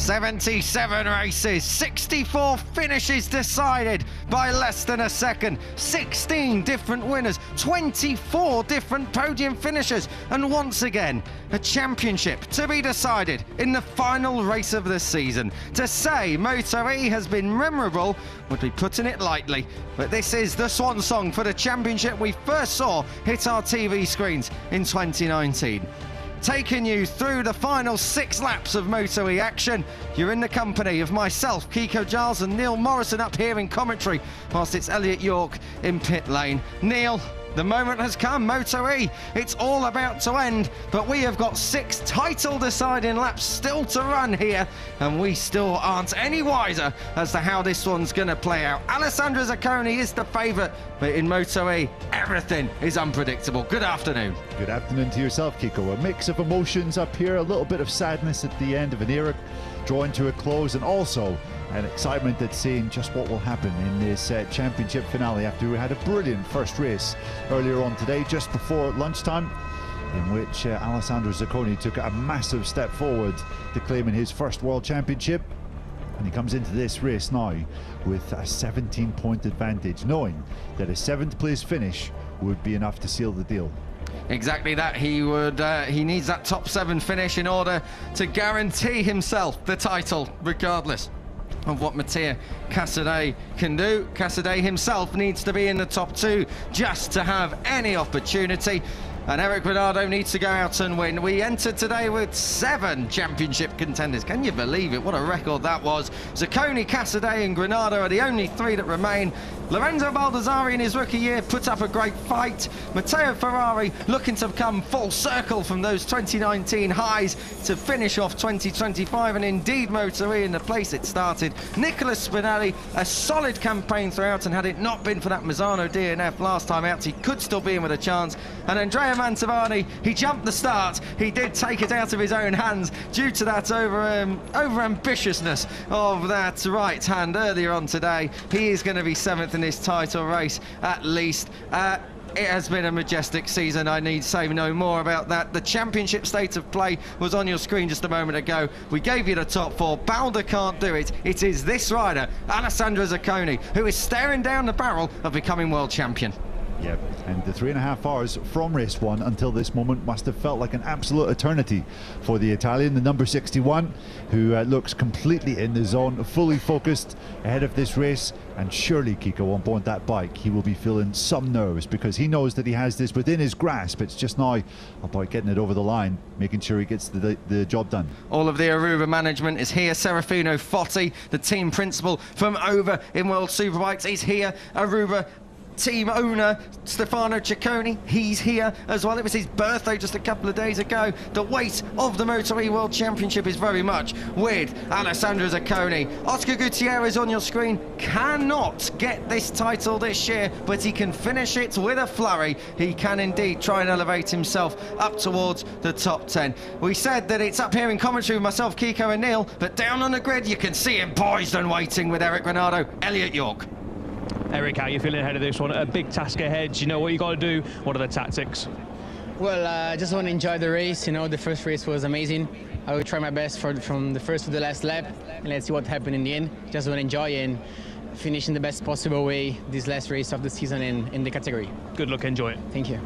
77 races, 64 finishes decided by less than a second, 16 different winners, 24 different podium finishers, and once again, a championship to be decided in the final race of the season. To say MotoE has been memorable would be putting it lightly, but this is the swan song for the championship we first saw hit our TV screens in 2019. Taking you through the final 6 laps of MotoE action, you're in the company of myself, Kiko Giles, and Neil Morrison up here in commentary, whilst it's Elliot York in pit lane. Neil, the moment has come, MotoE. It's all about to end, but we have got 6 title-deciding laps still to run here, and we still aren't any wiser as to how this one's going to play out. Alessandro Zakcone is the favourite, but in MotoE, everything is unpredictable. Good afternoon. Good afternoon to yourself, Kiko. A mix of emotions up here, a little bit of sadness at the end of an era drawing to a close, and also an excitement at seeing just what will happen in this championship finale after we had a brilliant first race earlier on today, just before lunchtime, in which Alessandro Zakcone took a massive step forward to claiming his first World Championship. And he comes into this race now with a 17-point advantage, knowing that a 7th place finish would be enough to seal the deal. Exactly that. He needs that top 7 finish in order to guarantee himself the title, regardless of what Matteo Cassadei can do. Cassadei himself needs to be in the top 2 just to have any opportunity. And Eric Granado needs to go out and win. We entered today with 7 championship contenders. Can you believe it? What a record that was. Zakcone, Cassadei and Granado are the only 3 that remain. Lorenzo Baldassarri in his rookie year put up a great fight. Matteo Ferrari looking to come full circle from those 2019 highs to finish off 2025, and indeed MotoE in the place it started. Nicolas Spinelli, a solid campaign throughout, and had it not been for that Misano DNF last time out, he could still be in with a chance. And Andrea Mantovani, he jumped the start. He did take it out of his own hands due to that over-ambitiousness of that right hand earlier on today. He is going to be 7th in this title race at least. It has been a majestic season. I need say no more about that. The championship state of play was on your screen just a moment ago. We gave you the top 4. Balder can't do it. It is this rider, Alessandro Zakcone, who is staring down the barrel of becoming world champion. Yep, and the 3.5 hours from race 1 until this moment must have felt like an absolute eternity for the Italian, the number 61, who looks completely in the zone, fully focused ahead of this race. And surely, Kiko, on board that bike, he will be feeling some nerves, because he knows that he has this within his grasp. It's just now about getting it over the line, making sure he gets the job done. All of the Aruba management is here. Serafino Fotti, the team principal from over in World Superbikes, is here. Aruba team owner Stefano Ciccone, he's here as well. It was his birthday just a couple of days ago. The weight of the MotoE World Championship is very much with Alessandro Zakcone. Oscar Gutierrez on your screen cannot get this title this year, but he can finish it with a flurry. He can indeed try and elevate himself up towards the top 10. We said that it's up here in commentary with myself, Kiko and Neil, but down on the grid you can see him poised and waiting with Eric Granado. Elliot York. Eric, how are you feeling ahead of this one? A big task ahead. You know what you got to do. What are the tactics? Well, I just want to enjoy the race. You know, the first race was amazing. I will try my best from the first to the last lap, and let's see what happened in the end. Just want to enjoy and finish in the best possible way this last race of the season in the category. Good luck, enjoy it. Thank you.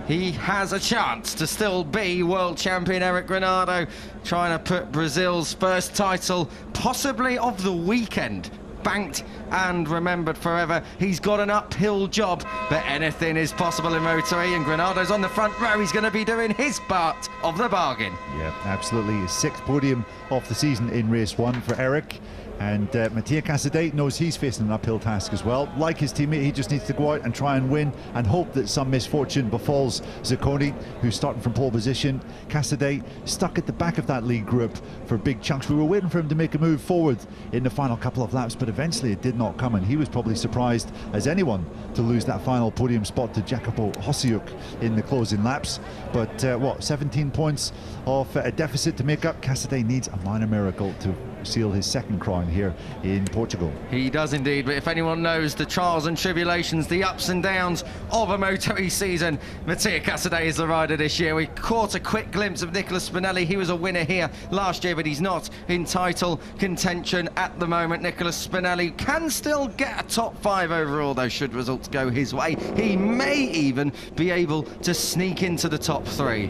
He has a chance to still be world champion. Eric Granado trying to put Brazil's first title, possibly of the weekend, banked and remembered forever. He's got an uphill job, but anything is possible in MotoE, and Granado's on the front row. He's going to be doing his part of the bargain. Yeah, absolutely. His 6th podium of the season in race 1 for Eric. And Matteo Cassadei knows he's facing an uphill task as well. Like his teammate, he just needs to go out and try and win and hope that some misfortune befalls Zakcone, who's starting from pole position. Cassadei stuck at the back of that lead group for big chunks. We were waiting for him to make a move forward in the final couple of laps, but eventually it did not come, and he was probably surprised as anyone to lose that final podium spot to Jacopo Hosiuk in the closing laps. But 17 points of a deficit to make up. Cassadei needs a minor miracle to seal his second crown here in Portugal. He does indeed, but if anyone knows the trials and tribulations, the ups and downs of a MotoE season, Matteo Cassadei is the rider this year. We caught a quick glimpse of Nicolas Spinelli. He was a winner here last year, but he's not in title contention at the moment. Nicolas Spinelli can still get a top 5 overall, though, should results go his way. He may even be able to sneak into the top 3.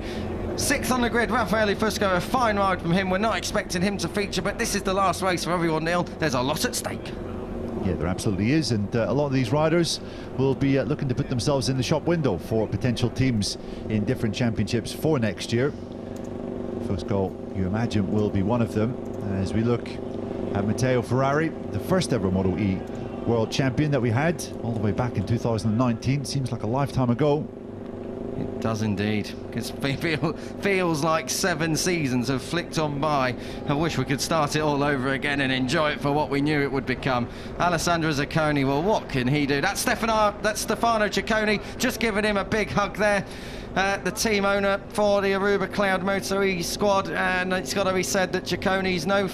6th on the grid, Raffaele Fusco, a fine ride from him. We're not expecting him to feature, but this is the last race for everyone, Neil. There's a lot at stake. Yeah, there absolutely is, and a lot of these riders will be looking to put themselves in the shop window for potential teams in different championships for next year. Fusco, you imagine, will be one of them. As we look at Matteo Ferrari, the first ever MotoE world champion that we had all the way back in 2019. Seems like a lifetime ago. It does indeed. It feels like 7 seasons have flicked on by. I wish we could start it all over again and enjoy it for what we knew it would become. Alessandro Zakcone, well, what can he do? That's Stefano Ciccone, just giving him a big hug there. The team owner for the Aruba Cloud MotoE squad, and it's got to be said that Ciccone's no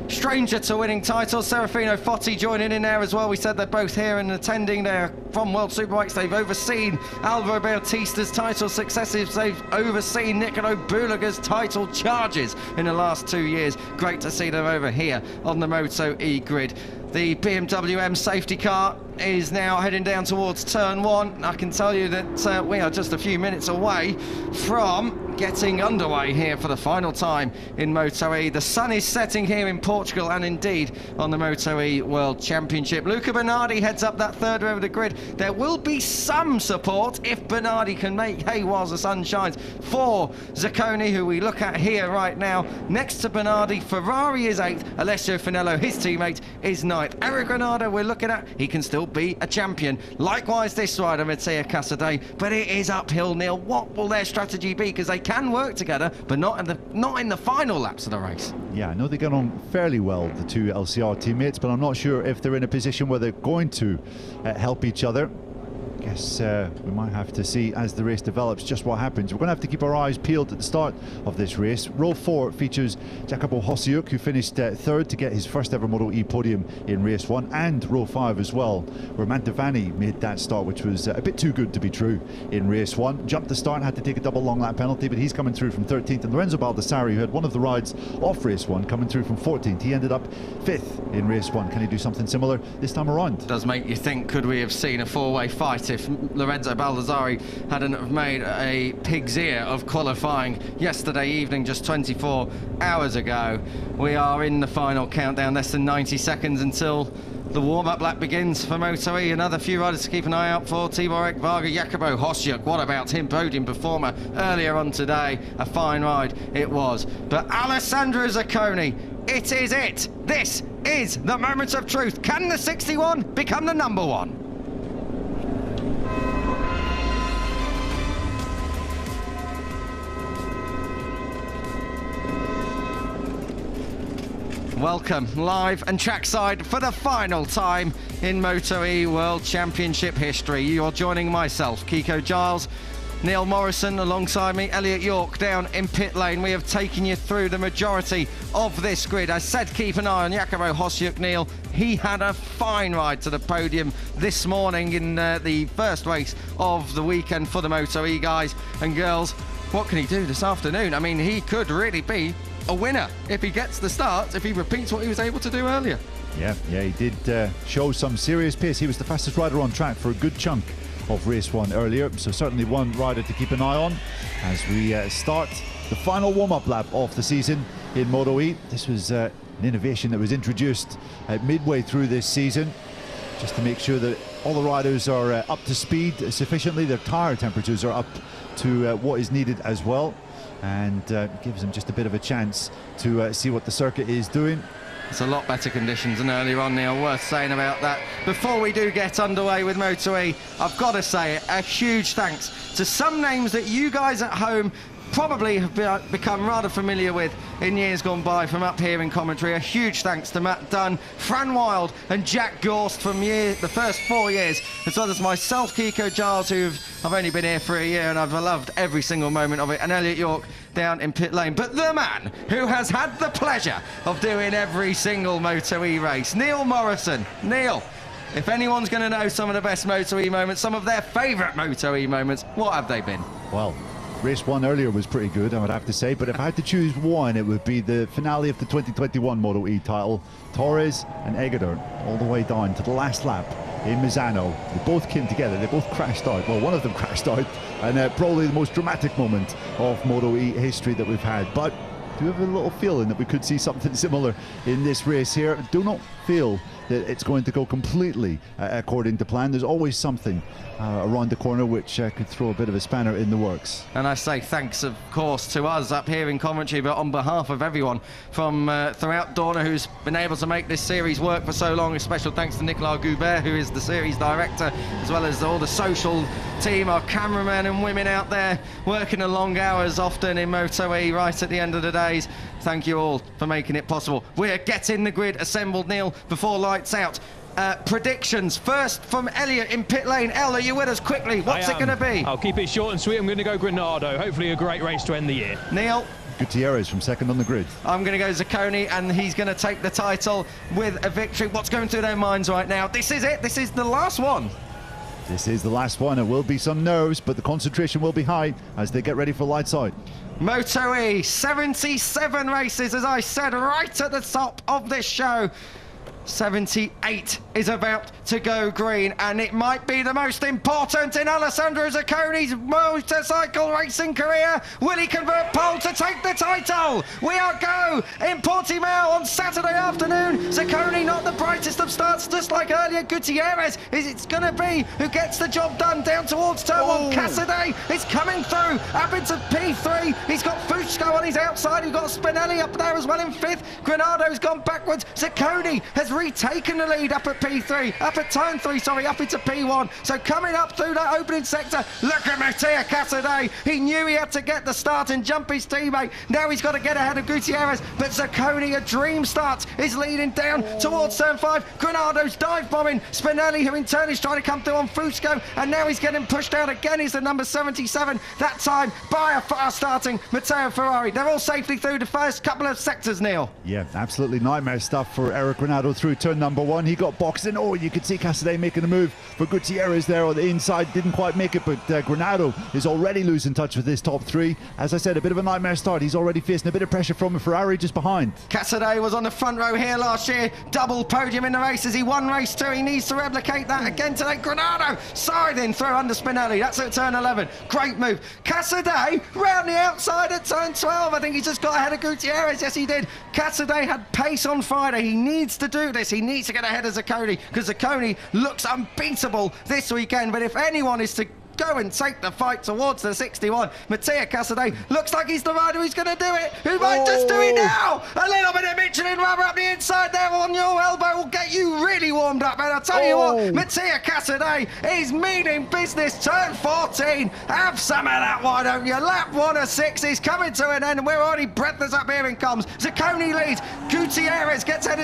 stranger to winning titles. Serafino Fotti joining in there as well. We said they're both here and attending. They're from World Superbikes. They've overseen Alvaro Bautista's title successes. They've overseen Nicolo Bulaga's title charges in the last 2 years. Great to see them over here on the MotoE grid. The BMW M safety car is now heading down towards turn 1. I can tell you that we are just a few minutes away from getting underway here for the final time in MotoE. The sun is setting here in Portugal and indeed on the MotoE World Championship. Luca Bernardi heads up that third row of the grid. There will be some support if Bernardi can make hay whilst the sun shines for Zakcone, who we look at here right now. Next to Bernardi, Ferrari is 8th. Alessio Finello, his teammate, is 9th. Eric Granado we're looking at, he can still be a champion. Likewise this rider, Matteo Cassadei, but it is uphill, Neil. What will their strategy be? Because they can work together, but not in the final laps of the race. Yeah, I know they get on fairly well, the two LCR teammates, but I'm not sure if they're in a position where they're going to help each other. I guess we might have to see as the race develops just what happens. We're going to have to keep our eyes peeled at the start of this race. Row 4 features Jacopo Hosiuk, who finished 3rd to get his first ever MotoE podium in race 1, and row 5 as well, where Mantovani made that start, which was a bit too good to be true in race 1. Jumped the start and had to take a double long lap penalty, but he's coming through from 13th. And Lorenzo Baldassari, who had one of the rides off race 1, coming through from 14th. He ended up 5th in race 1. Can he do something similar this time around? Does make you think, could we have seen a 4-way fight if Lorenzo Baldassari hadn't have made a pig's ear of qualifying yesterday evening, just 24 hours ago. We are in the final countdown, less than 90 seconds until the warm-up lap begins for MotoE. Another few riders to keep an eye out for. Tibor Varga, Jacopo Hosiuk, what about him? Podium performer earlier on today. A fine ride it was. But Alessandro Zakcone, it is it. This is the moment of truth. Can the 61 become the number 1? Welcome live and trackside for the final time in MotoE World Championship history. You're joining myself, Kiko Giles, Neil Morrison alongside me, Elliot York down in pit lane. We have taken you through the majority of this grid. I said keep an eye on Jacopo Hosiuk, Neil. He had a fine ride to the podium this morning in the first race of the weekend for the MotoE guys and girls. What can he do this afternoon? I mean, he could really be a winner if he gets the start, if he repeats what he was able to do earlier. Yeah, he did show some serious pace. He was the fastest rider on track for a good chunk of race 1 earlier, so certainly one rider to keep an eye on as we start the final warm-up lap of the season in MotoE. This was an innovation that was introduced midway through this season, just to make sure that all the riders are up to speed sufficiently. Their tyre temperatures are up to what is needed as well, and gives them just a bit of a chance to see what the circuit is doing. It's a lot better conditions than earlier on, Neil, worth saying about that. Before we do get underway with MotoE, I've got to say it, a huge thanks to some names that you guys at home probably have become rather familiar with in years gone by from up here in commentary. A huge thanks to Matt Dunn, Fran Wilde and Jack Gorst from the first 4 years, as well as myself, Kiko Giles, I've only been here for a year and I've loved every single moment of it, and Elliot York down in pit lane. But the man who has had the pleasure of doing every single MotoE race, Neil Morrison. Neil, if anyone's going to know some of the best MotoE moments, some of their favourite MotoE moments, what have they been? Well, race 1 earlier was pretty good, I would have to say, but if I had to choose one, it would be the finale of the 2021 MotoE title. Torres and Egador all the way down to the last lap in Misano. They both came together, they both crashed out. Well, one of them crashed out, and probably the most dramatic moment of MotoE history that we've had. But do you have a little feeling that we could see something similar in this race here? Do not feel that it's going to go completely according to plan. There's always something around the corner which could throw a bit of a spanner in the works. And I say thanks, of course, to us up here in commentary, but on behalf of everyone from throughout Dorna who's been able to make this series work for so long. A special thanks to Nicolas Goubert, who is the series director, as well as all the social team, our cameramen and women out there working the long hours often in MotoE right at the end of the days. Thank you all for making it possible. We're getting the grid assembled, Neil, before lights out. Predictions first from Elliot in pit lane. El, are you with us quickly? What's it going to be? I'll keep it short and sweet. I'm going to go Granado. Hopefully a great race to end the year. Neil? Gutierrez from second on the grid. I'm going to go Zakcone, and he's going to take the title with a victory. What's going through their minds right now? This is it. This is the last one. This is the last one. It will be some nerves, but the concentration will be high as they get ready for lights out. MotoE, 77 races, as I said, right at the top of this show. 78 is about to go green, and it might be the most important in Alessandro Zaccone's motorcycle racing career. Will he convert pole to take the title? We are go in Portimao on Saturday afternoon. Zaccone not the brightest of starts, just like earlier. Gutierrez it's going to be who gets the job done down towards turn 1. Cassadei is coming through up into P3. He's got Fusco on his outside. He's got Spinelli up there as well in 5th. Granado's gone backwards. Zaccone has retaken the lead up at P3, up at turn 3, sorry, up into P1. So coming up through that opening sector, look at Matteo Cassadei. He knew he had to get the start and jump his teammate. Now he's got to get ahead of Gutierrez, but Zaccone, a dream start, is leading down towards turn 5. Granado's dive bombing. Spinelli, who in turn is trying to come through on Fusco, and now he's getting pushed out again. He's the number 77, that time by a fast starting Matteo Ferrari. They're all safely through the first couple of sectors, Neil. Yeah, absolutely nightmare stuff for Eric Granado through turn number 1. He got boxed in. Oh, you could see Cassadei making a move for Gutierrez there on the inside. Didn't quite make it, but Granado is already losing touch with his top 3. As I said, a bit of a nightmare start. He's already facing a bit of pressure from a Ferrari just behind. Cassadei was on the front row here last year. Double podium in the races. He won race 2. He needs to replicate that again today. Granado siding through under Spinelli. That's at turn 11. Great move. Cassadei round the outside at turn 12. I think he just got ahead of Gutierrez. Yes, he did. Cassadei had pace on Friday. He needs to do this. He needs to get ahead of Zaccone, because Zaccone looks unbeatable this weekend. But if anyone is to go and take the fight towards the 61, Matteo Cassadei looks like he's the rider who's going to do it. Who might just do it now? A little bit of Michelin rubber up the inside there on your elbow will get you really warmed up. And I'll tell you what, Matteo Cassadei is meaning business. Turn 14. Have some of that, why don't you? Lap 1 of 6 is coming to an end, and we're already breathless up here. It comes. Zaccone leads. Gutierrez gets ahead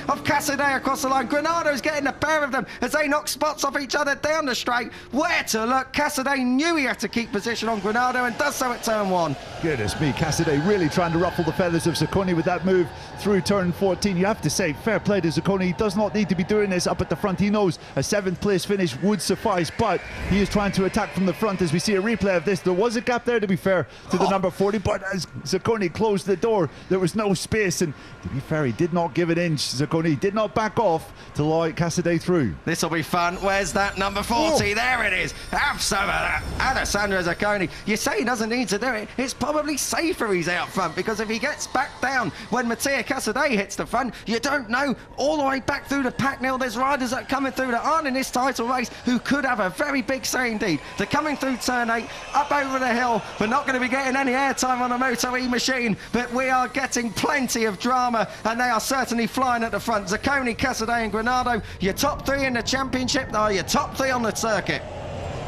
of Cassadei across the line. Granado's getting a pair of them as they knock spots off each other down the straight. Where to look? Cassadei knew he had to keep position on Granado and does so at turn 1. Goodness me, Cassadei really trying to ruffle the feathers of Zaccone with that move through turn 14. You have to say, fair play to Zaccone. He does not need to be doing this up at the front. He knows a 7th place finish would suffice, but he is trying to attack from the front. As we see a replay of this, there was a gap there, to be fair, to the number 40, but as Zaccone closed the door, there was no space, and to be fair, he did not give an inch. Zaccone did not back off to allow Cassadei through. This will be fun. Where's that number 40? There it is. Have some of that. Alessandro Zaccone. You say he doesn't need to do it. It's probably safer he's out front, because if he gets back down when Matteo Cassadei hits the front, you don't know all the way back through the pack. Now there's riders that are coming through that aren't in this title race who could have a very big say indeed. They're coming through turn 8, up over the hill. We're not going to be getting any airtime on a MotoE machine, but we are getting plenty of drama, and they are certainly flying at the front. Zaccone, Cassadei and Granado, your top 3 in the championship, are your top 3 on the circuit.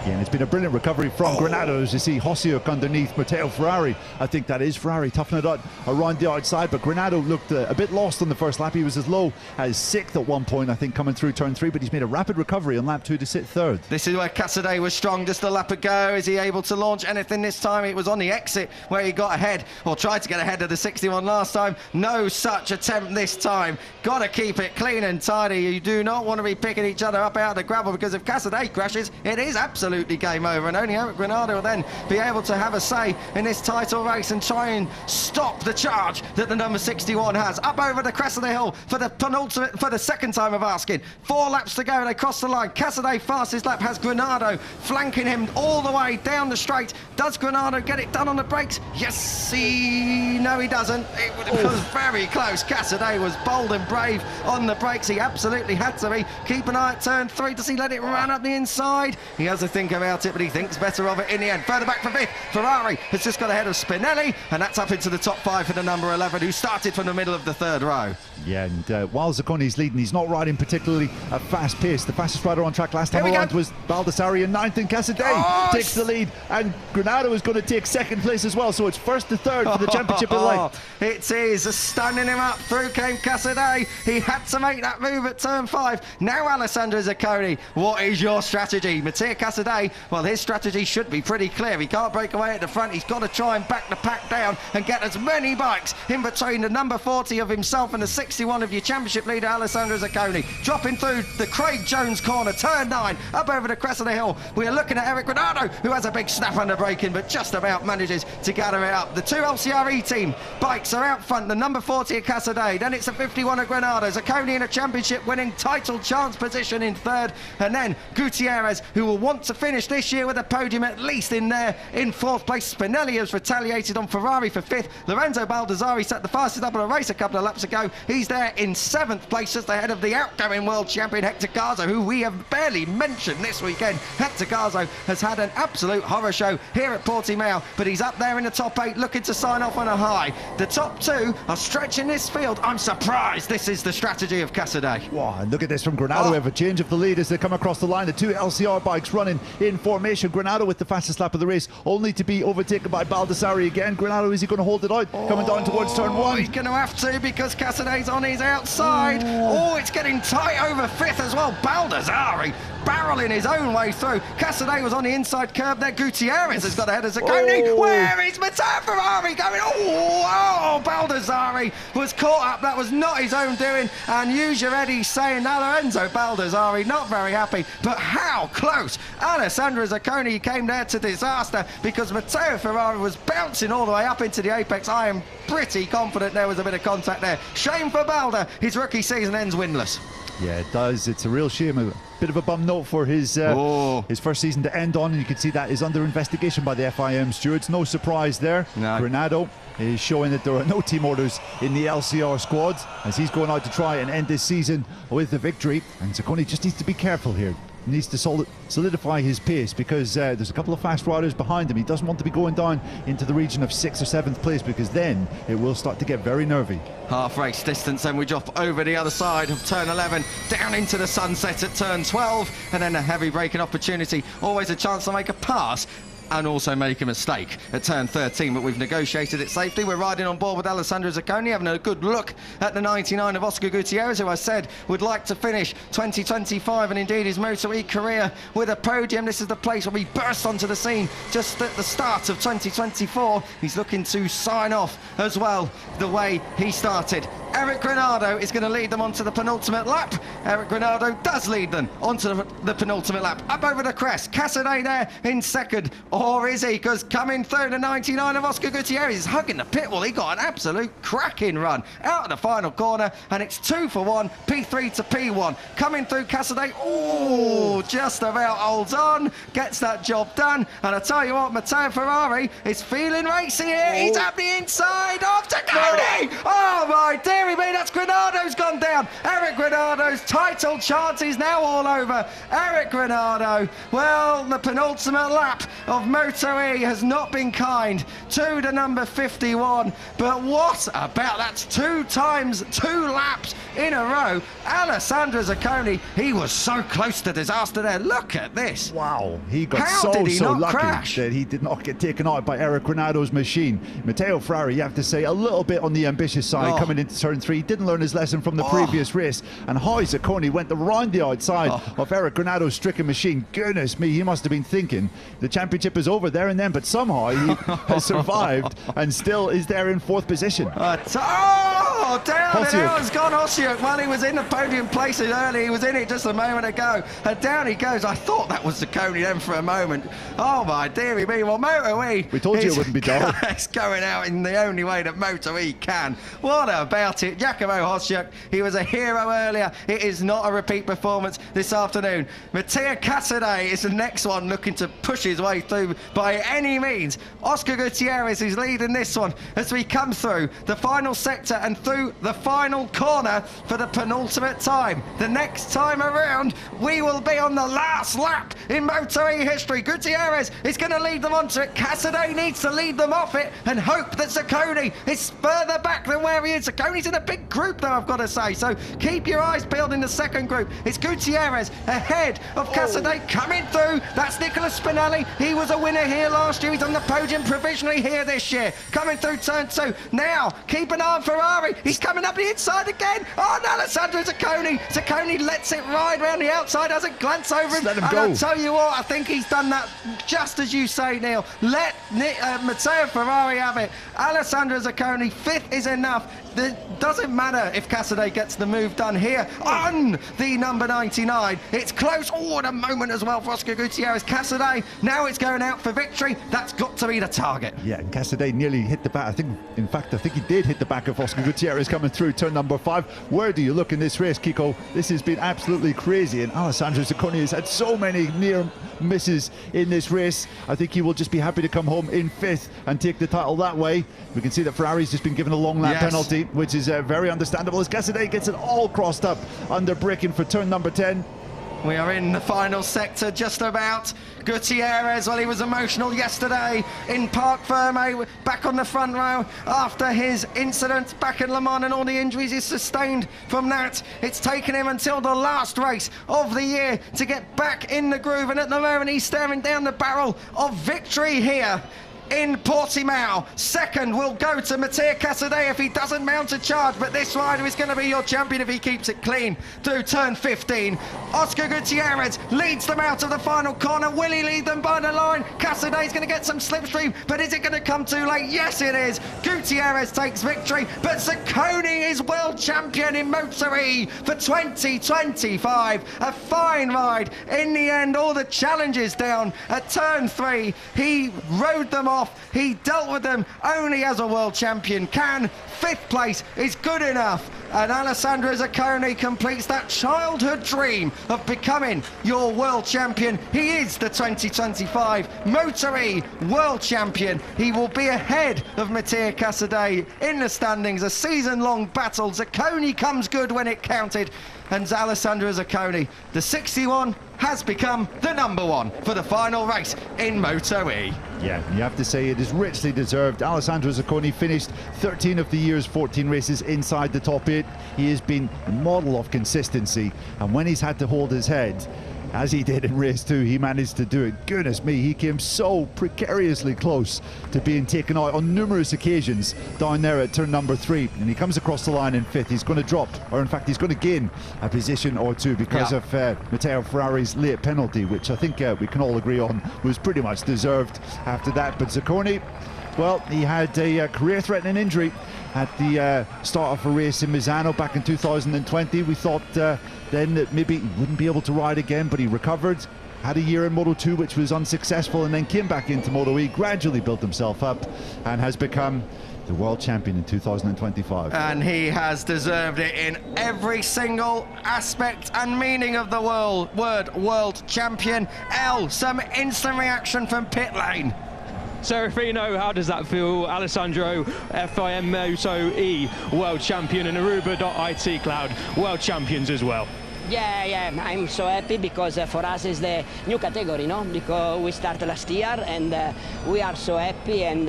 Yeah, and it's been a brilliant recovery from Granado, as you see Hosiuk underneath Matteo Ferrari. I think that is Ferrari toughing it out around the outside, but Granado looked a bit lost on the first lap. He was as low as 6th at one point, I think, coming through turn 3, but he's made a rapid recovery on lap 2 to sit 3rd. This is where Cassadei was strong just a lap ago. Is he able to launch anything this time? It was on the exit where he got ahead, or tried to get ahead of the 61 last time. No such attempt this time. Got to keep it clean and tidy. You do not want to be picking each other up out of the gravel, because if Cassadei crashes, it is absolutely game over, and only Eric Granado will then be able to have a say in this title race and try and stop the charge that the number 61 has. Up over the crest of the hill for the penultimate, for the second time of asking. 4 laps to go, they cross the line. Cassadei fastest lap has Granado flanking him all the way down the straight. Does Granado get it done on the brakes? Yes, no, he doesn't. It was very close. Cassadei was bold and brave on the brakes. He absolutely had to be. Keep an eye at turn 3. Does he let it run up the inside? He has to think about it, but he thinks better of it in the end. Further back for 5th, Ferrari has just got ahead of Spinelli, and that's up into the top 5 for the number 11, who started from the middle of the 3rd row. Yeah, and while Zakcone's leading, he's not riding particularly a fast pace. The fastest rider on track last time around was Baldassarri in 9th, and Cassadei takes the lead, and Granado is going to take 2nd place as well, so it's 1st to 3rd for the championship in light. It is standing him up. Through came Cassadei. He had to make that move at turn 5. Now Alessandro Zakcone, what is your strategy? Matteo Cassadei, well, his strategy should be pretty clear. He can't break away at the front. He's got to try and back the pack down and get as many bikes in between the number 40 of himself and the 61 of your championship leader, Alessandro Zakcone. Dropping through the Craig Jones corner, turn 9, up over the crest of the hill. We are looking at Eric Granado, who has a big snap under braking, but just about manages to gather it up. The 2 LCRE team bikes are out front. The number 40 of Cassadei, then it's a 51 of Granado. Zakcone in a championship winning title chance position in 3rd, and then Gutierrez, who will want to finish this year with a podium at least in there in 4th place. Spinelli has retaliated on Ferrari for 5th. Lorenzo Baldassarri set the fastest up on a race a couple of laps ago. He's there in 7th place, just ahead of the outgoing world champion Hector Garza, who we have barely mentioned this weekend. Hector Garza has had an absolute horror show here at Portimao, but he's up there in the top 8 looking to sign off on a high. The top 2 are stretching this field. I'm surprised this is the strategy of Cassadei. Wow, and look at this from Granado. We have a change of the lead as they come across the line. The 2 LCR bikes running in formation. Granado with the fastest lap of the race, only to be overtaken by Baldassarri again. Granado, is he going to hold it out? Coming down towards turn 1. He's going to have to, because Cassadei's on his outside. It's getting tight over 5th as well. Baldassarri barreling his own way through. Cassadei was on the inside curb there. Gutierrez has got ahead of Zakcone. Where is Matteo Ferrari going? Baldassarri was caught up. That was not his own doing, and use your Eddie saying that Lorenzo Baldassarri not very happy, but how close. Alessandro Zakcone came there to disaster, because Matteo Ferrari was bouncing all the way up into the apex. I am pretty confident there was a bit of contact there. Shame for Balda. His rookie season ends winless. Yeah, it does. It's a real shame. A bit of a bum note for his first season to end on, and you can see that is under investigation by the FIM stewards. No surprise there. No. Granado is showing that there are no team orders in the LCR squad, as he's going out to try and end this season with a victory. And Zakcone just needs to be careful here. He needs to solidify his pace, because there's a couple of fast riders behind him. He doesn't want to be going down into the region of 6th or 7th place, because then it will start to get very nervy. Half race distance, and we drop over the other side of turn 11, down into the sunset at turn 12, and then a heavy braking opportunity. Always a chance to make a pass and also make a mistake at turn 13, but we've negotiated it safely. We're riding on board with Alessandro Zakcone, having a good look at the 99 of Oscar Gutierrez, who I said would like to finish 2025 and indeed his MotoE career with a podium. This is the place where he burst onto the scene just at the start of 2024. He's looking to sign off as well the way he started. Eric Granado is going to lead them onto the penultimate lap. Eric Granado does lead them onto the penultimate lap. Up over the crest. Cassadei there in 2nd. Or is he? Because coming through the 99 of Oscar Gutierrez is hugging the pit wall. He got an absolute cracking run out of the final corner, and it's 2 for 1, P3 to P1. Coming through Cassadei. Just about holds on, gets that job done. And I tell you what, Matteo Ferrari is feeling racy here. He's up the inside of Zakcone. Oh my dear. dearie me, that's Granado's gone down. Eric Granado's title chance is now all over. Eric Granado, well, the penultimate lap of MotoE has not been kind to the number 51, but what about that's 2 times 2 laps in a row. Alessandro Zakcone, he was so close to disaster there. Look at this. Wow, he got How so did he not lucky crash? that he did not get taken out by Eric Granado's machine. Matteo Ferrari, you have to say, a little bit on the ambitious side coming into turn 3. He didn't learn his lesson from the previous race, and how Zakcone went around the outside of Eric Granado's stricken machine. Goodness me, he must have been thinking the championship is over there and then, but somehow he has survived and still is there in 4th position. Down has gone Oshiuk. Well, he was in the podium places early. He was in it just a moment ago. And down he goes. I thought that was Zakcone then for a moment. Oh, my dearie me. Well, MotoE. We told you it wouldn't be dull. It's going out in the only way that MotoE can. What about it? Giacomo Oshiuk, he was a hero earlier. It is not a repeat performance this afternoon. Matteo Cassadei is the next one looking to push his way through by any means. Oscar Gutierrez is leading this one as we come through the final sector and through the final corner for the penultimate time. The next time around, we will be on the last lap in MotoE history. Gutierrez is going to lead them onto it. Cassadei needs to lead them off it and hope that Zakcone is further back than where he is. Zakcone's in a big group, though, I've got to say. So keep your eyes peeled in the second group. It's Gutierrez ahead of Cassadei coming through. That's Nicolas Spinelli. He was a winner here last year. He's on the podium provisionally here this year. Coming through turn 2. Now, keep an eye on Ferrari. He's coming up the inside again. Oh, no, Alessandro Zakcone. Zakcone lets it ride round the outside, doesn't glance over him. Let him and go. I'll tell you what, I think he's done that just as you say, Neil. Let Matteo Ferrari have it. Alessandro Zakcone, 5th is enough. It doesn't matter if Cassadei gets the move done here on the number 99. It's close. Oh, and a moment as well for Oscar Gutierrez. Cassadei, now it's going out for victory. That's got to be the target. Yeah, Cassadei nearly hit the back. I think he did hit the back of Oscar Gutierrez coming through turn number 5. Where do you look in this race, Kiko? This has been absolutely crazy, and Alessandro Zakcone has had so many near misses in this race. I think he will just be happy to come home in 5th and take the title that way. We can see that Ferrari's just been given a long lap penalty, which is very understandable as Cassadei gets it all crossed up under braking for turn number 10. We are in the final sector just about. Gutierrez, well, he was emotional yesterday in Parc Ferme, back on the front row after his incident back in Le Mans and all the injuries he sustained from that. It's taken him until the last race of the year to get back in the groove, and at the moment he's staring down the barrel of victory here in Portimao. Second will go to Matteo Cassadei if he doesn't mount a charge, but this rider is going to be your champion if he keeps it clean through turn 15. Oscar Gutierrez leads them out of the final corner. Will he lead them by the line? Cassadei's going to get some slipstream, but is it going to come too late? Yes, it is. Gutierrez takes victory, but Zakcone is world champion in MotoE for 2025. A fine ride. In the end, all the challenges down at turn 3. He rode them off. He dealt with them only as a world champion can. 5th place is good enough, and Alessandro Zakcone completes that childhood dream of becoming your world champion. He is the 2025 MotoE world champion. He will be ahead of Matteo Cassadei in the standings. A season-long battle. Zakcone comes good when it counted, and Alessandro Zakcone, the 61, has become the number 1 for the final race in MotoE. Yeah, you have to say it is richly deserved. Alessandro Zakcone finished 13 of the year's 14 races inside the top 8. He has been a model of consistency, and when he's had to hold his head, as he did in race 2, he managed to do it. Goodness me, he came so precariously close to being taken out on numerous occasions down there at turn number 3, and he comes across the line in 5th. He's going to drop, or in fact he's going to gain a position or 2 because of Matteo Ferrari's late penalty, which I think we can all agree on was pretty much deserved after that. But Zakcone, well, he had a career-threatening injury at the start of a race in Misano back in 2020. We thought then that maybe he wouldn't be able to ride again, but he recovered, had a year in Moto2 which was unsuccessful, and then came back into MotoE, gradually built himself up, and has become the world champion in 2025. And he has deserved it in every single aspect and meaning of the word world champion. Some instant reaction from pit lane. Serafino, how does that feel? Alessandro, FIM MotoE World Champion, and Aruba.it Cloud World Champions as well. Yeah, I'm so happy because for us it's the new category, no? Because we started last year and we are so happy, and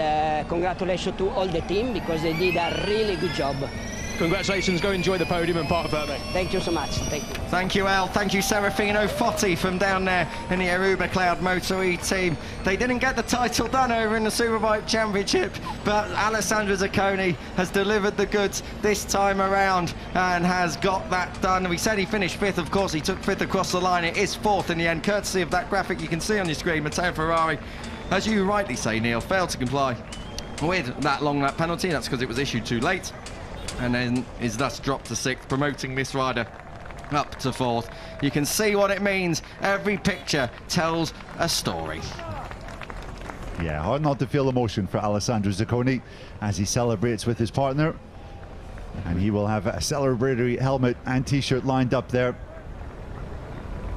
congratulations to all the team because they did a really good job. Congratulations, go enjoy the podium and Park Verde. Thank you so much. Thank you. Thank you, El. Thank you, Serafino Fotti from down there in the Aruba Cloud MotoE team. They didn't get the title done over in the Superbike Championship, but Alessandro Zakcone has delivered the goods this time around and has got that done. We said he finished 5th, of course, he took 5th across the line. It is 4th in the end, courtesy of that graphic you can see on your screen. Matteo Ferrari, as you rightly say, Neil, failed to comply with that long lap penalty. That's because it was issued too late, and then is thus dropped to 6th, promoting this rider up to 4th. You can see what it means. Every picture tells a story. Yeah, hard not to feel emotion for Alessandro Zakcone as he celebrates with his partner. And he will have a celebratory helmet and t-shirt lined up there.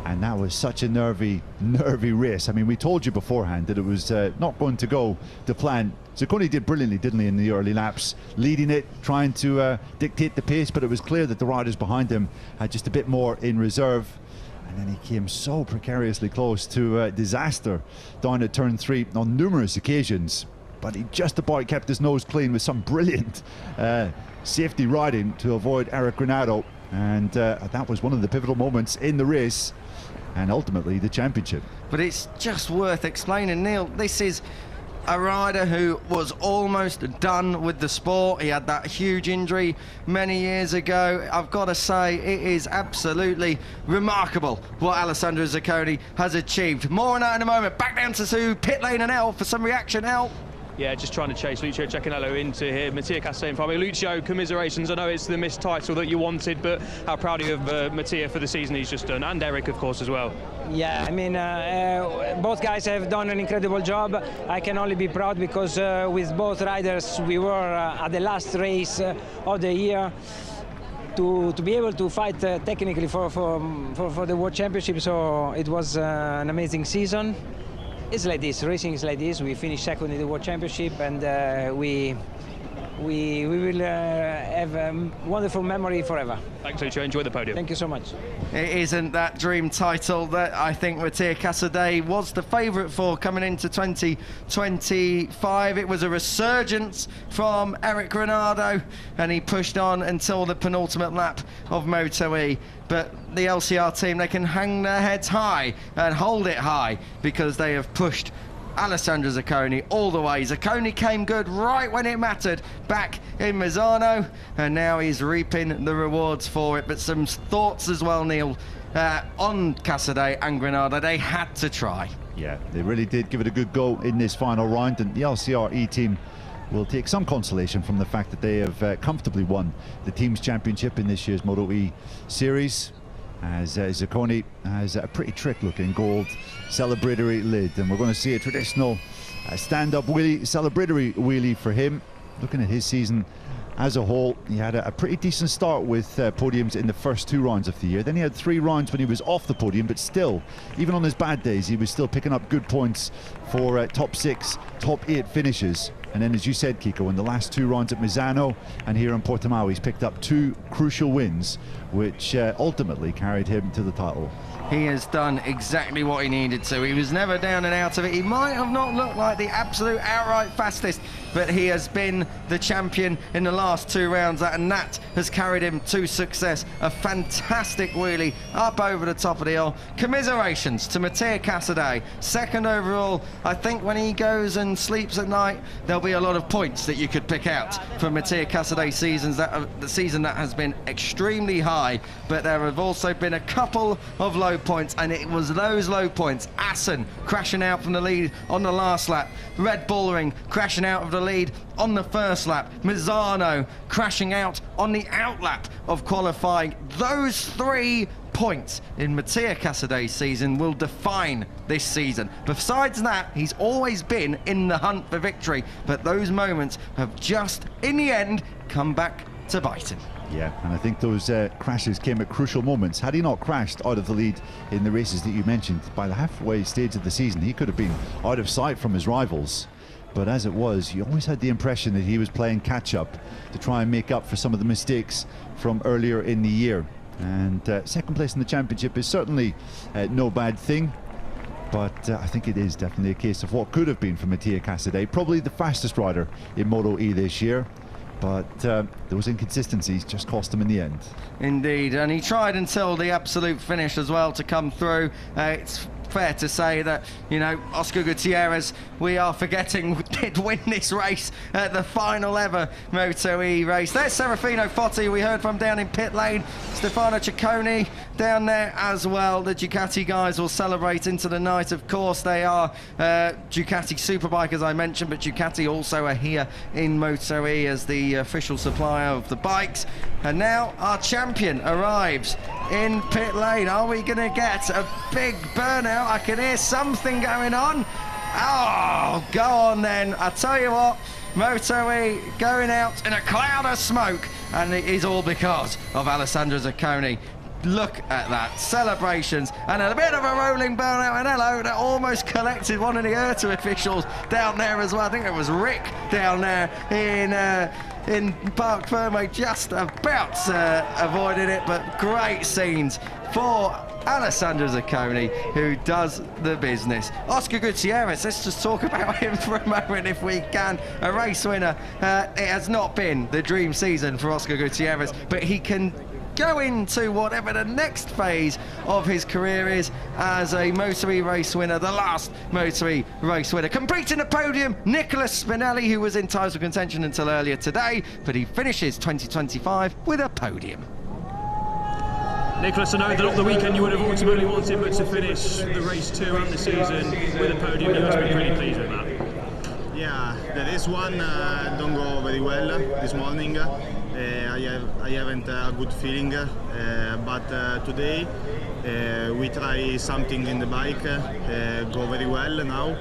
And that was such a nervy race. I mean, we told you beforehand that it was not going to go to plan. Zakcone did brilliantly, didn't he, in the early laps, leading it, trying to dictate the pace, but it was clear that the riders behind him had just a bit more in reserve. And then he came so precariously close to disaster down at turn 3 on numerous occasions. But he just about kept his nose clean with some brilliant safety riding to avoid Eric Granado. And that was one of the pivotal moments in the race, and ultimately the championship. But it's just worth explaining, Neil. This is a rider who was almost done with the sport. He had that huge injury many years ago. I've got to say, it is absolutely remarkable what Alessandro Zakcone has achieved. More on that in a moment. Back down to pit lane and El for some reaction. El. Yeah, just trying to chase Lucio Cecchinello into here. Matteo Cassadei and Fabio. Lucio, commiserations. I know it's the missed title that you wanted, but how proud are you of Matteo for the season he's just done, and Eric, of course, as well. Yeah, I mean, both guys have done an incredible job. I can only be proud because with both riders, we were at the last race of the year. To be able to fight technically for the World Championship, so it was an amazing season. It's like this, racing is like this. We finished 2nd in the World Championship, and we will have a wonderful memory forever. Thanks, Lucio. Enjoy the podium. Thank you so much. It isn't that dream title that I think Matteo Cassadei was the favourite for coming into 2025. It was a resurgence from Eric Granado, and he pushed on until the penultimate lap of MotoE. But the LCR team, they can hang their heads high and hold it high because they have pushed Alessandro Zakcone all the way. Zakcone came good right when it mattered back in Misano, and now he's reaping the rewards for it. But some thoughts as well, Neil, on Cassadei and Granado. They had to try. Yeah, they really did give it a good go in this final round, and the LCR team will take some consolation from the fact that they have comfortably won the Teams Championship in this year's MotoE series, as Zakcone has a pretty trick-looking gold celebratory lid, and we're going to see a traditional stand-up wheelie, celebratory wheelie for him. Looking at his season as a whole, he had a pretty decent start with podiums in the first 2 rounds of the year. Then he had 3 rounds when he was off the podium, but still, even on his bad days, he was still picking up good points for top 6, top 8 finishes. And then, as you said, Kiko, in the last 2 rounds at Misano and here in Portimao, he's picked up 2 crucial wins, which ultimately carried him to the title. He has done exactly what he needed to. He was never down and out of it. He might have not looked like the absolute outright fastest, but he has been the champion in the last 2 rounds, and that has carried him to success. A fantastic wheelie up over the top of the hill. Commiserations to Matteo Cassadei, 2nd overall. I think when he goes and sleeps at night, there'll be a lot of points that you could pick out from Matteo Cassadei's seasons. The season that has been extremely high, but there have also been a couple of low points, and it was those low points. Assen crashing out from the lead on the last lap. Red Bull Ring crashing out of the lead on the first lap. Misano crashing out on the outlap of qualifying. Those 3 points in Matteo Cassadei's season will define this season. Besides that, he's always been in the hunt for victory, but those moments have just, in the end, come back to bite him. Yeah, and I think those crashes came at crucial moments. Had he not crashed out of the lead in the races that you mentioned, by the halfway stage of the season, he could have been out of sight from his rivals. but as it was, you always had the impression that he was playing catch-up to try and make up for some of the mistakes from earlier in the year. And second place in the championship is certainly no bad thing, but I think it is definitely a case of what could have been for Matteo Cassadei, probably the fastest rider in MotoE this year. But those inconsistencies just cost him in the end. Indeed, and he tried until the absolute finish as well to come through. It's fair to say that, you know, Oscar Gutierrez, we are forgetting, did win this race at the final ever MotoE race. There's Serafino Fotti, we heard from down in pit lane. Stefano Zakcone down there as well. The Ducati guys will celebrate into the night. Of course, they are Ducati Superbike, as I mentioned, but Ducati also are here in MotoE as the official supplier of the bikes. And now our champion arrives in pit lane. Are we going to get a big burnout? I can hear something going on. Oh, go on then. I tell you what, MotoE going out in a cloud of smoke, and it is all because of Alessandro Zakcone. Look at that, celebrations and a bit of a rolling burnout, and hello, that almost collected one of the IRTA officials down there as well. I think it was Rick down there in Parc Ferme, just about avoiding it, but great scenes for Alessandro Zakcone, who does the business. Oscar Gutierrez, let's just talk about him for a moment if we can. A race winner. It has not been the dream season for Oscar Gutierrez, but he can go into whatever the next phase of his career is as a MotoE race winner, the last MotoE race winner. Completing the podium, Nicholas Spinelli, who was in title contention until earlier today, but he finishes 2025 with a podium. Nicholas, I know that on the weekend you would have ultimately wanted but to finish the race 2 and the season with a podium. You must be pretty pleased with that. Yeah, the race 1 don't go very well this morning. I haven't a good feeling, but today we try something in the bike, go very well now,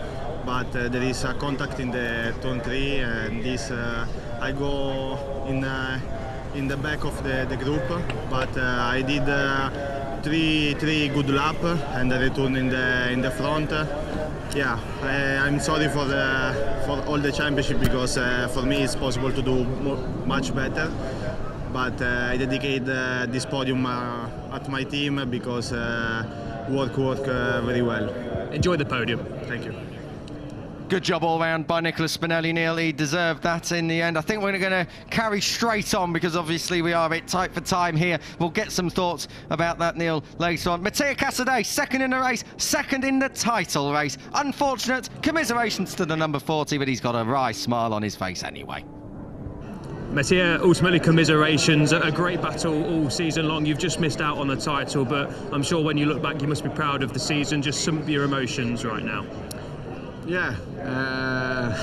but there is a contact in the turn 3, and this I go in the back of the group, but I did three good laps and a return in the front. Yeah, I'm sorry for all the championship, because for me it's possible to do much better. But I dedicate this podium at my team, because work very well. Enjoy the podium. Thank you. Good job all round by Nicholas Spinelli, Neil. He deserved that in the end. I think we're going to carry straight on, because obviously we are a bit tight for time here. We'll get some thoughts about that, Neil, later on. Matteo Cassadei, second in the race, second in the title race. Unfortunate, commiserations to the number 40, but he's got a wry smile on his face anyway. Matteo, ultimately commiserations, a great battle all season long. You've just missed out on the title, but I'm sure when you look back you must be proud of the season. Just some of your emotions right now. Yeah,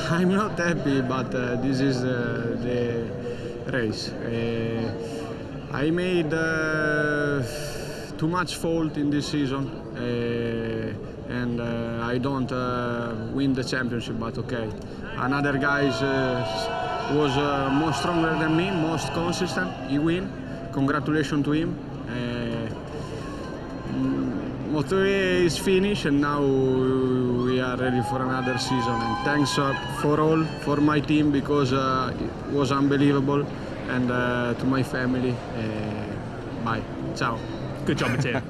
I'm not happy, but this is the race. I made too much fault in this season, and I don't win the championship, but okay. Another guys was more stronger than me, most consistent. He win. Congratulations to him. MotoE is finished, and now we are ready for another season. And thanks for my team, because it was unbelievable, and to my family. Bye. Ciao. Good job, Matteo.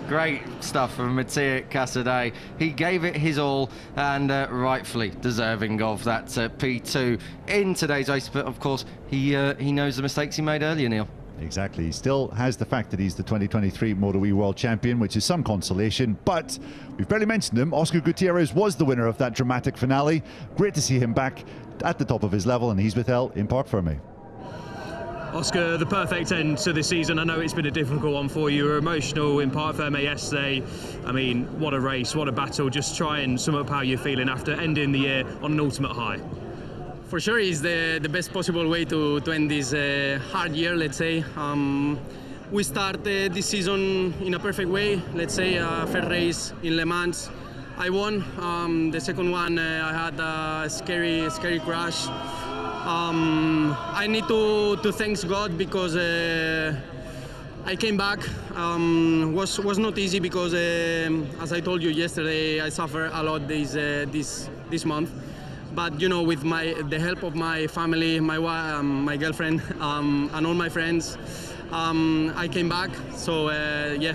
Great stuff from Matteo Cassadei. He gave it his all, and rightfully deserving of that P2 in today's race. But of course, he knows the mistakes he made earlier, Neil. Exactly. He still has the fact that he's the 2023 MotoE World Champion, which is some consolation, but we've barely mentioned him. Oscar Gutierrez was the winner of that dramatic finale. Great to see him back at the top of his level, and he's with Elle in Parc Ferme. Oscar, the perfect end to the season. I know it's been a difficult one for you. You were emotional in Parc Ferme yesterday. I mean, what a race, what a battle. Just try and sum up how you're feeling after ending the year on an ultimate high. For sure, it's the best possible way to end this hard year, let's say. We start this season in a perfect way, let's say, first race in Le Mans. I won. The second one, I had a scary crash. I need to thank God, because I came back. Was not easy, because as I told you yesterday, I suffered a lot this month. but you know, with the help of my family, my girlfriend, and all my friends, I came back. So yeah,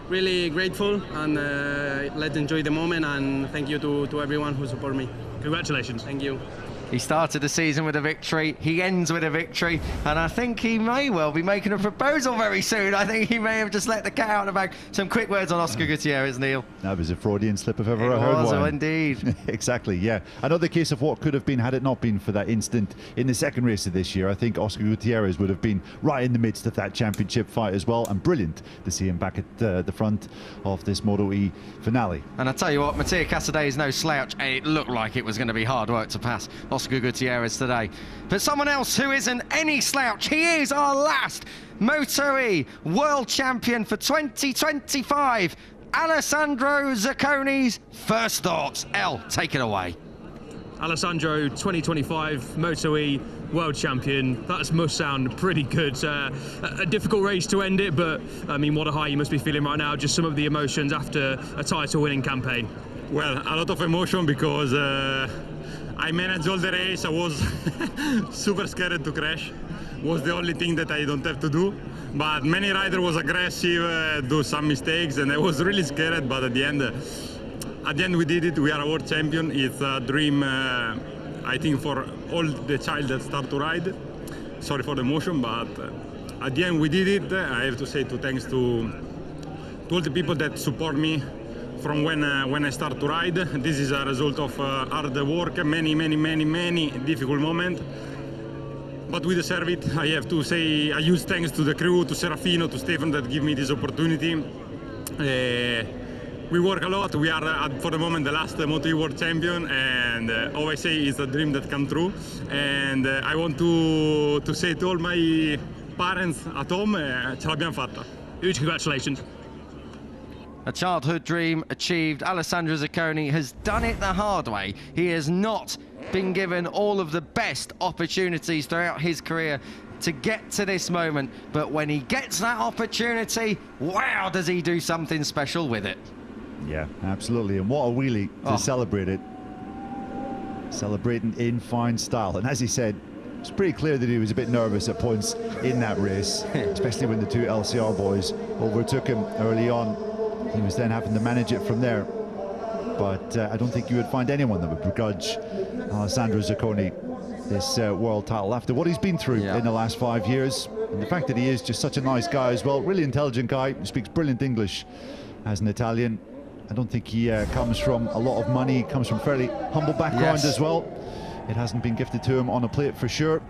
really grateful, and let's enjoy the moment. And thank you to everyone who support me. Congratulations. Thank you. He started the season with a victory, he ends with a victory, and I think he may well be making a proposal very soon. I think he may have just let the cat out of the bag. Some quick words on Oscar Gutierrez, Neil. That was a Freudian slip if ever I heard one. Oh, indeed. Exactly, yeah. Another case of what could have been had it not been for that instant in the second race of this year. I think Oscar Gutierrez would have been right in the midst of that championship fight as well, and brilliant to see him back at the front of this MotoE finale. And I tell you what, Matteo Cassadei is no slouch, and it looked like it was going to be hard work to pass Oscar Gutierrez today. But someone else who isn't any slouch, he is our last MotoE World Champion for 2025, Alessandro Zakcone's first thoughts. El, take it away. Alessandro, 2025 MotoE World Champion. That must sound pretty good. A difficult race to end it, but I mean, what a high you must be feeling right now. Just some of the emotions after a title-winning campaign. Well, a lot of emotion because I managed all the race. I was super scared to crash. Was the only thing that I don't have to do. But many rider was aggressive, do some mistakes, and I was really scared. But at the end we did it. We are a world champion. It's a dream, I think, for all the child that start to ride. Sorry for the emotion, but at the end we did it. I have to say thanks to all the people that support me from when I start to ride. This is a result of hard work, many difficult moments. But we deserve it. I have to say a huge thanks to the crew, to Serafino, to Stefan that give me this opportunity. We work a lot. We are, for the moment, the last MotoE World Champion, and all I say is a dream that come true. And I want to say to all my parents at home, ce l'abbiamo fatta. Huge congratulations. A childhood dream achieved. Alessandro Zaccone has done it the hard way. He has not been given all of the best opportunities throughout his career to get to this moment, but when he gets that opportunity, wow, does he do something special with it. Yeah, absolutely, and what a wheelie to celebrate it. Celebrating in fine style, and as he said, it's pretty clear that he was a bit nervous at points in that race, especially when the two LCR boys overtook him early on. He was then having to manage it from there. But I don't think you would find anyone that would begrudge Alessandro Zaccone this world title after what he's been through in the last 5 years. And the fact that he is just such a nice guy as well, really intelligent guy, who speaks brilliant English as an Italian. I don't think he comes from a lot of money, comes from fairly humble background as well. It hasn't been gifted to him on a plate for sure.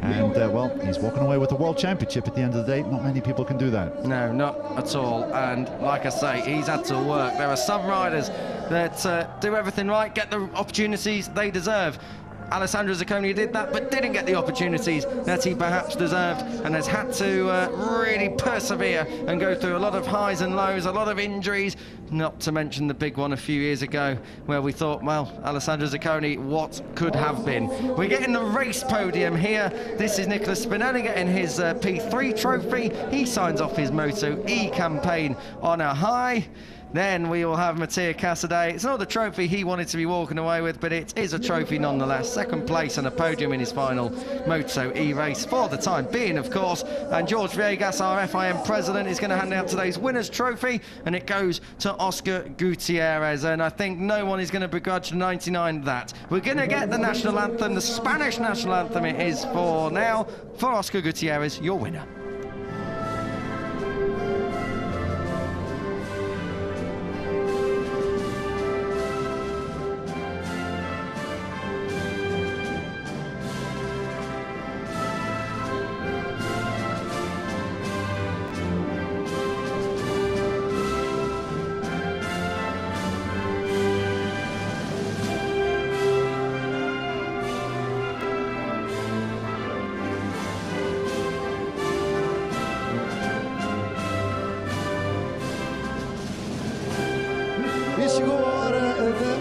And well, he's walking away with the World Championship at the end of the day. Not many people can do that. No, not at all. And like I say, he's had to work. There are some riders that do everything right, get the opportunities they deserve. Alessandro Zaccone did that, but didn't get the opportunities that he perhaps deserved, and has had to really persevere and go through a lot of highs and lows, a lot of injuries, not to mention the big one a few years ago where we thought, well, Alessandro Zaccone, what could have been? We're getting the race podium here. This is Nicola Spinelli getting his P3 trophy. He signs off his MotoE campaign on a high. Then we will have Matteo Cassadei. It's not the trophy he wanted to be walking away with, but it is a trophy nonetheless. Second place and a podium in his final MotoE race for the time being, of course. And George Viegas, our FIM president, is going to hand out today's winner's trophy, and it goes to Oscar Gutierrez. And I think no one is going to begrudge 99 that. We're going to get the national anthem, the Spanish national anthem it is for now, for Oscar Gutierrez, your winner. E chegou a hora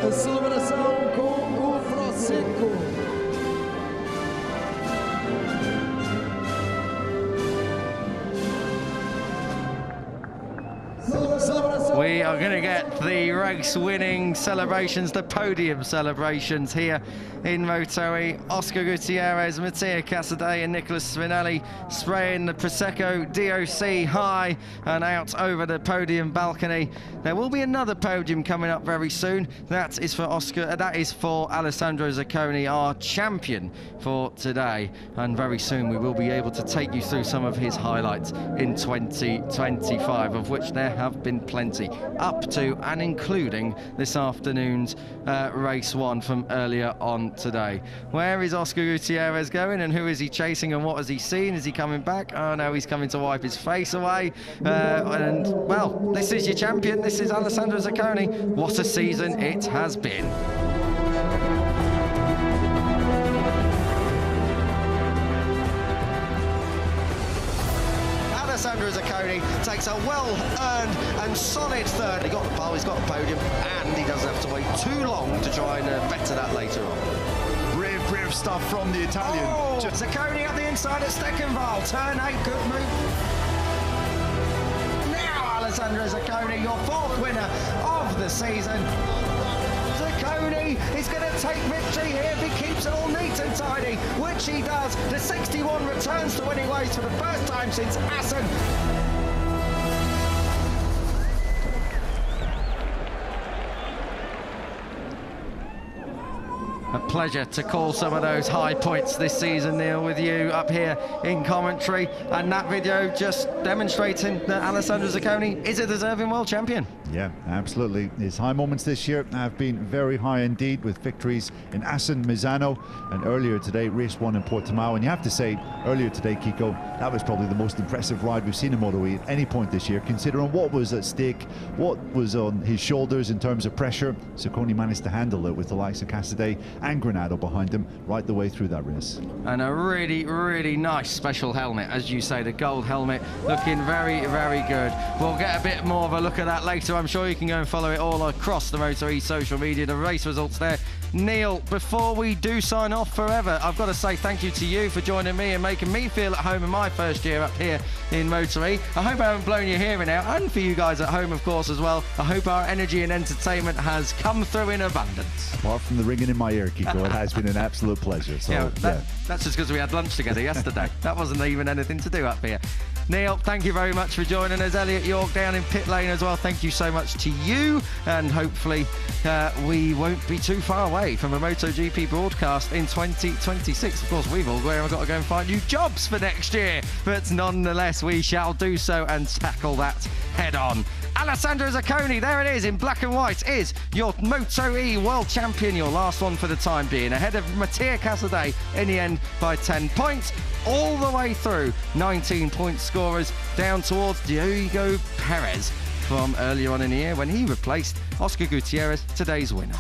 da celebração com o Prosecco. We are going to get the race-winning celebrations, the podium celebrations here in MotoE. Oscar Gutierrez, Matteo Cassadei and Nicholas Spinelli spraying the Prosecco DOC high and out over the podium balcony. There will be another podium coming up very soon. That is for Alessandro Zakcone, our champion for today. And very soon we will be able to take you through some of his highlights in 2025, of which there have been plenty, up to and including this afternoon's race 1 from earlier on today. Where is Oscar Gutierrez going, and who is he chasing, and what has he seen? Is he coming back? Oh no, he's coming to wipe his face away. And well, this is your champion. This is Alessandro Zakcone. What a season it has been. Alessandro Zakcone takes a well-earned and solid third. He got the pole, he's got the podium, and he doesn't have to wait too long to try and better that later on. Brave stuff from the Italian. Oh, Zakcone up the inside at Steckenval. Turn 8, good move. Now Alessandro Zakcone, your 4th winner of the season. Zakcone is going to take victory here if he keeps it all neat and tidy, which he does. The 61 returns to winning ways for the first time since Assen. A pleasure to call some of those high points this season, Neil, with you up here in commentary. And that video just demonstrating that Alessandro Zakcone is a deserving world champion. Yeah, absolutely. His high moments this year have been very high indeed, with victories in Assen, Misano, and earlier today, race 1 in Portimao. And you have to say, earlier today, Kiko, that was probably the most impressive ride we've seen in MotoE at any point this year, considering what was at stake, what was on his shoulders in terms of pressure. Zakcone managed to handle it with the likes of Cassadei and Granado behind him right the way through that race. And a really, really nice special helmet, as you say, the gold helmet, looking very, very good. We'll get a bit more of a look at that later. I'm sure you can go and follow it all across the MotoE social media, the race results there. Neil, before we do sign off forever, I've got to say thank you to you for joining me and making me feel at home in my first year up here in MotoE. I hope I haven't blown your hearing out, and for you guys at home, of course, as well. I hope our energy and entertainment has come through in abundance. Apart from the ringing in my ear, Kiko, it has been an absolute pleasure. So, that's just because we had lunch together yesterday. That wasn't even anything to do up here. Neil, thank you very much for joining us. Elliot York down in pit lane as well. Thank you so much to you, and hopefully we won't be too far away from a MotoGP broadcast in 2026. Of course, we've all got to go and find new jobs for next year, but nonetheless, we shall do so and tackle that head on. Alessandro Zakcone, there it is in black and white, is your MotoE world champion, your last one for the time being, ahead of Matteo Cassadei in the end by 10 points, all the way through 19-point scorers down towards Diego Perez from earlier on in the year when he replaced Oscar Gutierrez, today's winner.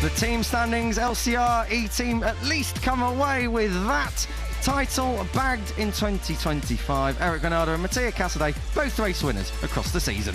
The team standings, LCR, E-Team at least come away with that title bagged in 2025. Eric Granado and Matteo Cassadei, both race winners across the season.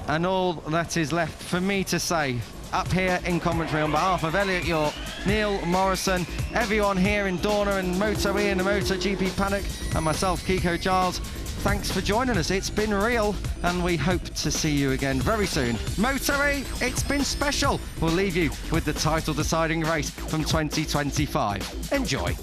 And all that is left for me to say up here in commentary on behalf of Elliot York, Neil Morrison, everyone here in Dorna and MotoE and the MotoGP Paddock, and myself, Kiko Giles. Thanks for joining us. It's been real, and we hope to see you again very soon. MotoE, it's been special. We'll leave you with the title deciding race from 2025. Enjoy.